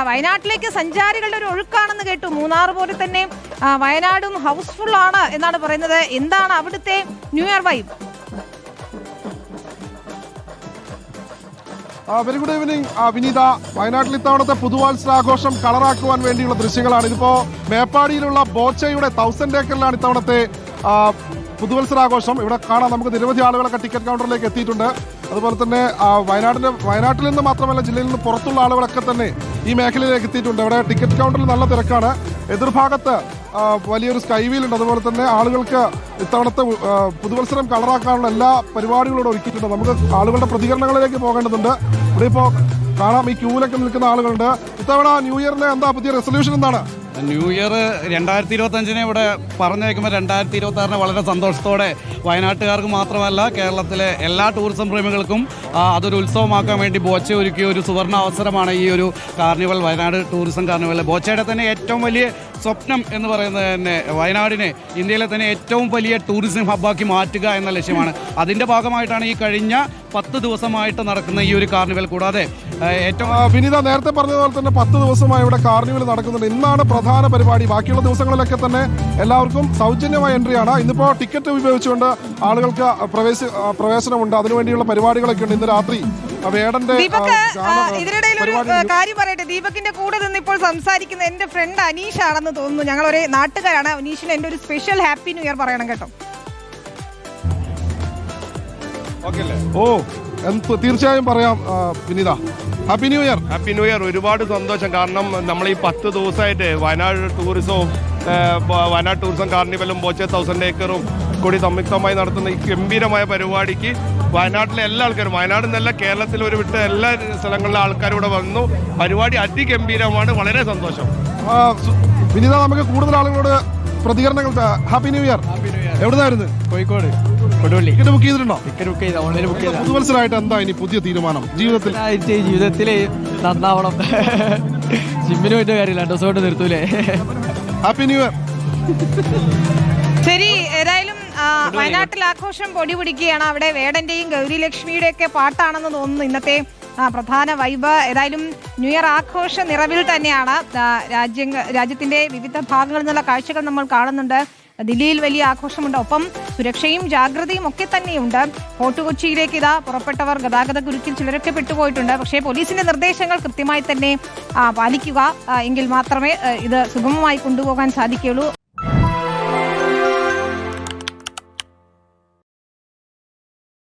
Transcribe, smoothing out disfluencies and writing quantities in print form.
വയനാട്ടിലേക്ക് സഞ്ചാരികളുടെ ഒരു ഒഴുക്കാണെന്ന് കേട്ടു. മൂന്നാർ പോലെ തന്നെ വയനാടും ഹൗസ്ഫുൾ ആണ് എന്നാണ് പറയുന്നത്. എന്താണ് അവിടുത്തെ new year vibe? Very good evening Vineetha. വയനാട്ടിൽ ഇത്തവണത്തെ പുതുവത്സരാഘോഷം കളറാക്കുവാൻ വേണ്ടിയുള്ള ദൃശ്യങ്ങളാണ്. ഇതിപ്പോ മേപ്പാടിയിലുള്ള ബോച്ചയുടെ 1000 ഏക്കറിലാണ് ഇത്തവണത്തെ പുതുവത്സരാഘോഷം. ഇവിടെ കാണാം, നമുക്ക് നിരവധി ആളുകളൊക്കെ ടിക്കറ്റ് കൗണ്ടറിലേക്ക് എത്തിയിട്ടുണ്ട്. അതുപോലെ തന്നെ വയനാട്ടിൽ നിന്ന് മാത്രമല്ല ജില്ലയിൽ നിന്ന് പുറത്തുള്ള ആളുകളൊക്കെ തന്നെ ഈ മേഖലയിലേക്ക് എത്തിയിട്ടുണ്ട്. ഇവിടെ ടിക്കറ്റ് കൗണ്ടറിൽ നല്ല തിരക്കാണ്. എതിർഭാഗത്ത് വലിയൊരു സ്കൈ വീൽ ഉണ്ട്. അതുപോലെ തന്നെ ആളുകൾക്ക് ഇത്തവണത്തെ പുതുവത്സരം കളറാക്കാനുള്ള എല്ലാ പരിപാടികളോടും ഒരുക്കിയിട്ടുണ്ട്. നമുക്ക് ആളുകളുടെ പ്രതികരണങ്ങളിലേക്ക് പോകേണ്ടതുണ്ട്. ഇവിടെ ഇപ്പോൾ കാണാം, ഈ ക്യൂവിലൊക്കെ നിൽക്കുന്ന ആളുകളുണ്ട്. ഇത്തവണ ന്യൂ ഇയറിലെ എന്താ പുതിയ റെസൊല്യൂഷൻ എന്താണ്? ന്യൂ ഇയർ 2025 ഇവിടെ പറഞ്ഞേക്കുമ്പോൾ 2026 വളരെ സന്തോഷത്തോടെ വയനാട്ടുകാർക്ക് മാത്രമല്ല കേരളത്തിലെ എല്ലാ ടൂറിസം പ്രേമികൾക്കും അതൊരു ഉത്സവമാക്കാൻ വേണ്ടി ബോച്ച ഒരുക്കിയ ഒരു സുവർണ അവസരമാണ് ഈ ഒരു കാർണിവൽ, വയനാട് ടൂറിസം കാർണിവൽ. ബോച്ചയുടെ തന്നെ ഏറ്റവും വലിയ സ്വപ്നം എന്ന് പറയുന്നത് തന്നെ വയനാടിനെ ഇന്ത്യയിലെ തന്നെ ഏറ്റവും വലിയ ടൂറിസം ഹബ്ബാക്കി മാറ്റുക എന്ന ലക്ഷ്യമാണ്. അതിൻ്റെ ഭാഗമായിട്ടാണ് ഈ കഴിഞ്ഞ 10 ദിവസമായിട്ട് നടക്കുന്ന ഈ ഒരു കാർണിവൽ. കൂടാതെ ഏറ്റവും വിനീത നേരത്തെ പറഞ്ഞതുപോലെ തന്നെ 10 ദിവസമായി ഇവിടെ കാർണിവൽ നടക്കുന്നുണ്ട്. ഇന്നാണ് പ്രധാന പരിപാടി. ബാക്കിയുള്ള ദിവസങ്ങളിലൊക്കെ തന്നെ എല്ലാവർക്കും സൗജന്യമായ എൻട്രിയാണ്. ഇന്നിപ്പോൾ ടിക്കറ്റ് ഉപയോഗിച്ചുകൊണ്ട് ആളുകൾക്ക് പ്രവേശനമുണ്ട്. അതിനുവേണ്ടിയുള്ള പരിപാടികളൊക്കെ ഉണ്ട്. ഇന്ന് രാത്രി ഇതിനിടയിൽ ഒരു കാര്യം പറയട്ടെ. ദീപകിന്റെ കൂടെ നിന്ന് ഇപ്പോൾ സംസാരിക്കുന്ന എന്റെ ഫ്രണ്ട് അനീഷ് ആണെന്ന് തോന്നുന്നു. ഞങ്ങൾ ഒരേ നാട്ടുകാരാണ്. അനീഷിന് എന്റെ ഒരു സ്പെഷ്യൽ ഹാപ്പി ന്യൂ ഇയർ പറയണം കേട്ടോ. ഓ തീർച്ചയായും പറയാം Vineetha. Happy new year. Happy new year. ഒരുപാട് സന്തോഷം. കാരണം നമ്മൾ ഈ 10 ദിവസമായിട്ട് വയനാട് ടൂറിസം കാർണിവലും ബോച്ച 1000 ഏക്കറും കൂടി സംയുക്തമായി നടത്തുന്ന ഈ ഗംഭീരമായ പരിപാടിക്ക് വയനാട്ടിലെ എല്ലാ ആൾക്കാരും, വയനാട് എന്നല്ല കേരളത്തിൽ ഒരു വിട്ട് എല്ലാ സ്ഥലങ്ങളിലെ ആൾക്കാരും ഇവിടെ വന്നു. പരിപാടി അതിഗംഭീരമാണ്. വളരെ സന്തോഷം. വിനീത, നമുക്ക് കൂടുതൽ ആളുകളോട് പ്രതികരണങ്ങൾ. Happy new year. എവിടുന്നായിരുന്നു? കോഴിക്കോട്. ടിക്കറ്റ് ബുക്ക് ചെയ്തിട്ടുണ്ടോ? ടിക്കറ്റ് ബുക്ക് ചെയ്ത് ഓൺലൈൻ ബുക്ക് ചെയ്ത. പുതുവത്സരമായിട്ട് എന്താ ഇനി പുതിയ തീരുമാനം ജീവിതത്തിൽ നന്നാവണം. ജിമ്മിന് പോയിട്ട് കാര്യമില്ല, 2 ദിവസം കൊണ്ട് നിർത്തൂലേ. Happy new year. ശരി, ഏതായാലും വയനാട്ടിൽ ആഘോഷം പൊടി പിടിക്കുകയാണ്. അവിടെ വേടന്റെയും ഗൗരിലക്ഷ്മിയുടെ ഒക്കെ പാട്ടാണെന്ന് തോന്നുന്നു ഇന്നത്തെ പ്രധാന വൈബ്. ഏതായാലും ന്യൂ ഇയർ ആഘോഷ നിറവിൽ തന്നെയാണ്. രാജ്യത്തിന്റെ വിവിധ ഭാഗങ്ങളിൽ നിന്നുള്ള കാഴ്ചകൾ നമ്മൾ കാണുന്നുണ്ട്. ദില്ലിയിൽ വലിയ ആഘോഷമുണ്ട്. ഒപ്പം സുരക്ഷയും ജാഗ്രതയും ഒക്കെ തന്നെയുണ്ട്. ഫോർട്ട് കൊച്ചിയിലേക്ക് ഇതാ പുറപ്പെട്ടവർ ഗതാഗത കുരുക്കിൽ ചിലരൊക്കെ പെട്ടുപോയിട്ടുണ്ട്. പക്ഷേ പോലീസിന്റെ നിർദ്ദേശങ്ങൾ കൃത്യമായി തന്നെ പാലിക്കുക. എങ്കിൽ മാത്രമേ ഇത് സുഗമമായി കൊണ്ടുപോകാൻ സാധിക്കുകയുള്ളൂ.